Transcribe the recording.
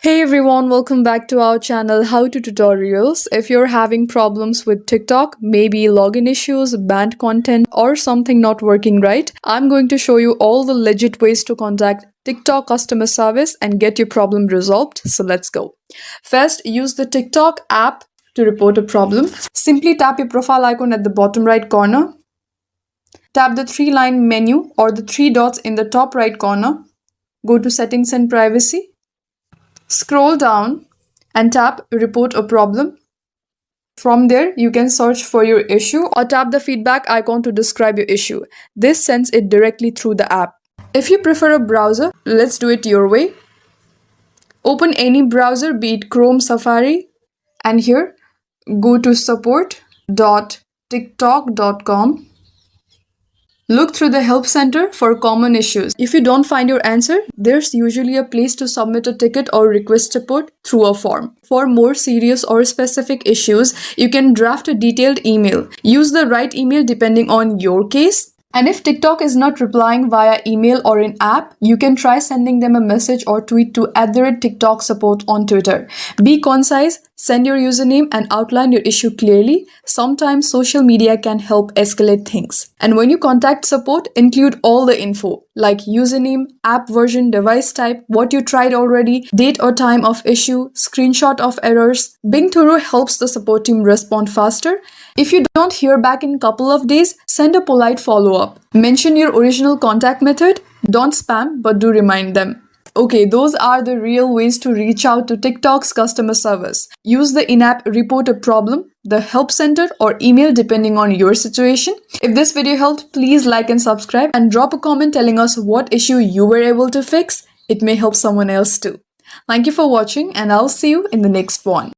Hey everyone, welcome back to our channel How to Tutorials. If you're having problems with TikTok, maybe login issues, banned content, or something not working right, I'm going to show you all the legit ways to contact TikTok customer service and get your problem resolved. So let's go. First, use the TikTok app to report a problem. Simply tap your profile icon at the bottom right corner. Tap the three-line menu or the three dots in the top right corner. Go to Settings and Privacy. Scroll down and tap Report a Problem. From there, you can search for your issue or tap the feedback icon to describe your issue. This sends it directly through the app. If you prefer a browser, let's do it your way. Open any browser, be it Chrome, Safari, and here, go to support.tiktok.com. Look through the help center for common issues. If you don't find your answer, there's usually a place to submit a ticket or request support through a form. For more serious or specific issues, you can draft a detailed email. Use the right email depending on your case. And if TikTok is not replying via email or in app, you can try sending them a message or tweet to @TikTok support on Twitter. Be concise, send your username and outline your issue clearly. Sometimes social media can help escalate things. And when you contact support, include all the info like username, app version, device type, what you tried already, date or time of issue, screenshot of errors. Being thorough helps the support team respond faster. If you don't hear back in a couple of days, send a polite follow-up. Mention your original contact method. Don't spam, but do remind them. Okay, those are the real ways to reach out to TikTok's customer service. Use the in-app Report a Problem, the help center, or email depending on your situation. If this video helped, please like and subscribe and drop a comment telling us what issue you were able to fix. It may help someone else too. Thank you for watching and I'll see you in the next one.